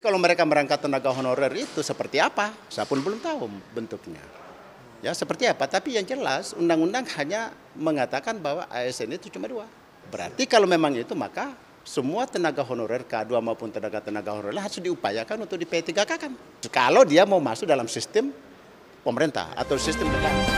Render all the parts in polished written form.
Kalau mereka merangkap tenaga honorer itu seperti apa? Saya pun belum tahu bentuknya. Ya seperti apa, tapi yang jelas undang-undang hanya mengatakan bahwa ASN itu cuma dua. Berarti kalau memang itu maka semua tenaga honorer K2 maupun tenaga-tenaga honorer harus diupayakan untuk di P3K kan. Kalau dia mau masuk dalam sistem pemerintah atau sistem negara.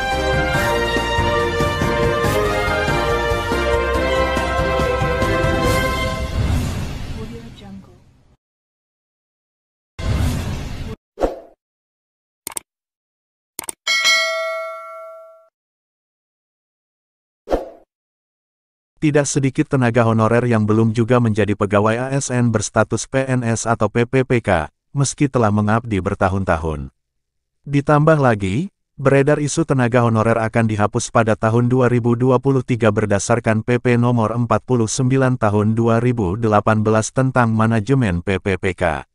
Tidak sedikit tenaga honorer yang belum juga menjadi pegawai ASN berstatus PNS atau PPPK, meski telah mengabdi bertahun-tahun. Ditambah lagi, beredar isu tenaga honorer akan dihapus pada tahun 2023 berdasarkan PP nomor 49 tahun 2018 tentang manajemen PPPK.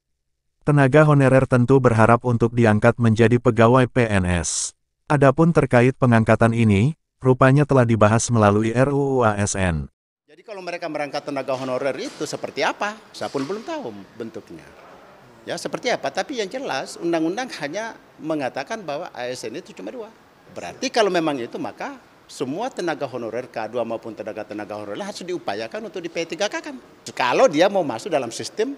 Tenaga honorer tentu berharap untuk diangkat menjadi pegawai PNS. Adapun terkait pengangkatan ini, rupanya telah dibahas melalui RUU ASN. Jadi kalau mereka merangkap tenaga honorer itu seperti apa? Saya pun belum tahu bentuknya. Ya seperti apa, tapi yang jelas undang-undang hanya mengatakan bahwa ASN itu cuma dua. Berarti kalau memang itu maka semua tenaga honorer K2 maupun tenaga-tenaga honorer harus diupayakan untuk di P3K kan. Kalau dia mau masuk dalam sistem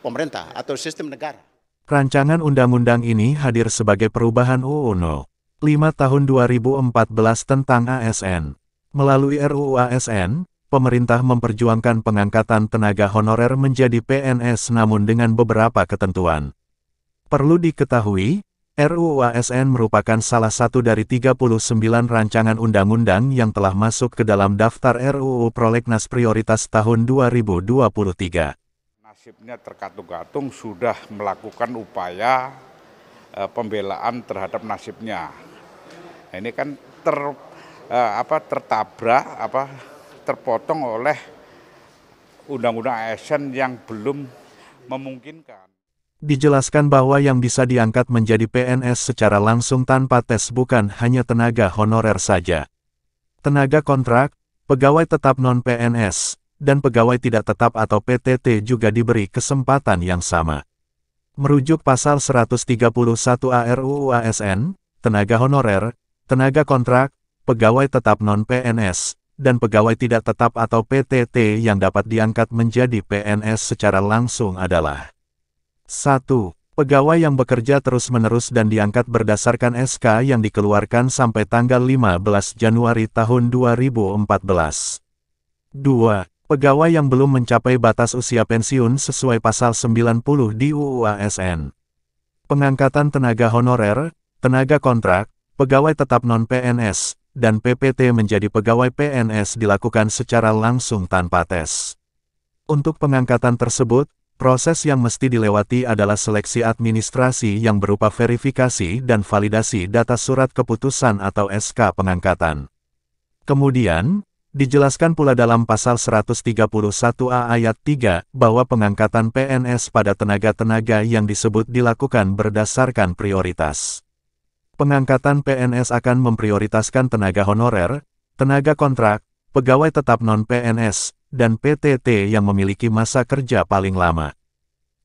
pemerintah atau sistem negara. Rancangan undang-undang ini hadir sebagai perubahan UU No. 5 tahun 2014 tentang ASN. Melalui RUU ASN, pemerintah memperjuangkan pengangkatan tenaga honorer menjadi PNS namun dengan beberapa ketentuan. Perlu diketahui, RUU ASN merupakan salah satu dari 39 rancangan undang-undang yang telah masuk ke dalam daftar RUU Prolegnas Prioritas tahun 2023. Nasibnya terkatung-katung sudah melakukan upaya pembelaan terhadap nasibnya. Ini kan terpotong oleh undang-undang ASN yang belum memungkinkan. Dijelaskan bahwa yang bisa diangkat menjadi PNS secara langsung tanpa tes bukan hanya tenaga honorer saja. Tenaga kontrak, pegawai tetap non-PNS, dan pegawai tidak tetap atau PTT juga diberi kesempatan yang sama. Merujuk pasal 131A RUU ASN, tenaga honorer, tenaga kontrak, pegawai tetap non-PNS, dan pegawai tidak tetap atau PTT yang dapat diangkat menjadi PNS secara langsung adalah 1. Pegawai yang bekerja terus-menerus dan diangkat berdasarkan SK yang dikeluarkan sampai tanggal 15 Januari tahun 2014. 2. Pegawai yang belum mencapai batas usia pensiun sesuai pasal 90 di UU ASN. Pengangkatan tenaga honorer, tenaga kontrak, pegawai tetap non-PNS, dan PPT menjadi pegawai PNS dilakukan secara langsung tanpa tes. Untuk pengangkatan tersebut, proses yang mesti dilewati adalah seleksi administrasi yang berupa verifikasi dan validasi data surat keputusan atau SK pengangkatan. Kemudian, dijelaskan pula dalam pasal 131A ayat 3 bahwa pengangkatan PNS pada tenaga-tenaga yang disebut dilakukan berdasarkan prioritas. Pengangkatan PNS akan memprioritaskan tenaga honorer, tenaga kontrak, pegawai tetap non-PNS, dan PTT yang memiliki masa kerja paling lama.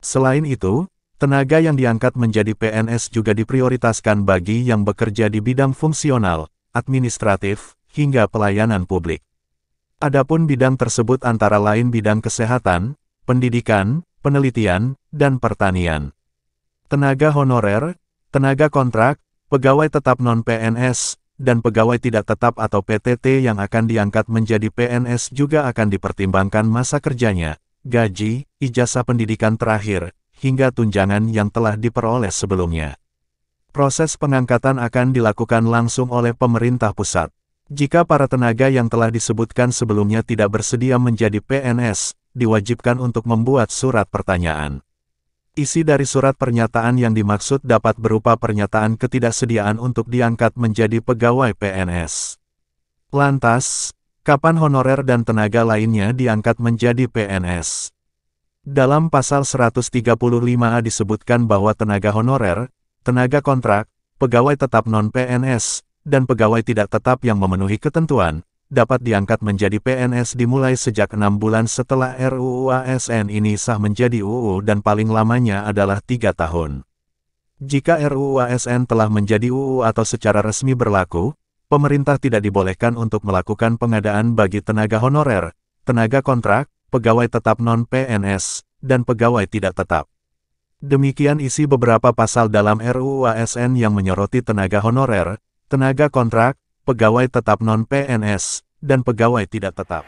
Selain itu, tenaga yang diangkat menjadi PNS juga diprioritaskan bagi yang bekerja di bidang fungsional, administratif, hingga pelayanan publik. Adapun bidang tersebut antara lain bidang kesehatan, pendidikan, penelitian, dan pertanian. Tenaga honorer, tenaga kontrak, pegawai tetap non-PNS, dan pegawai tidak tetap atau PTT yang akan diangkat menjadi PNS juga akan dipertimbangkan masa kerjanya, gaji, ijazah pendidikan terakhir, hingga tunjangan yang telah diperoleh sebelumnya. Proses pengangkatan akan dilakukan langsung oleh pemerintah pusat. Jika para tenaga yang telah disebutkan sebelumnya tidak bersedia menjadi PNS, diwajibkan untuk membuat surat pertanyaan. Isi dari surat pernyataan yang dimaksud dapat berupa pernyataan ketidaksediaan untuk diangkat menjadi pegawai PNS. Lantas, kapan honorer dan tenaga lainnya diangkat menjadi PNS? Dalam pasal 135A disebutkan bahwa tenaga honorer, tenaga kontrak, pegawai tetap non-PNS, dan pegawai tidak tetap yang memenuhi ketentuan, dapat diangkat menjadi PNS dimulai sejak 6 bulan setelah RUU ASN ini sah menjadi UU dan paling lamanya adalah 3 tahun. Jika RUU ASN telah menjadi UU atau secara resmi berlaku, pemerintah tidak dibolehkan untuk melakukan pengadaan bagi tenaga honorer, tenaga kontrak, pegawai tetap non-PNS, dan pegawai tidak tetap. Demikian isi beberapa pasal dalam RUU ASN yang menyoroti tenaga honorer, tenaga kontrak, pegawai tetap non-PNS, dan pegawai tidak tetap.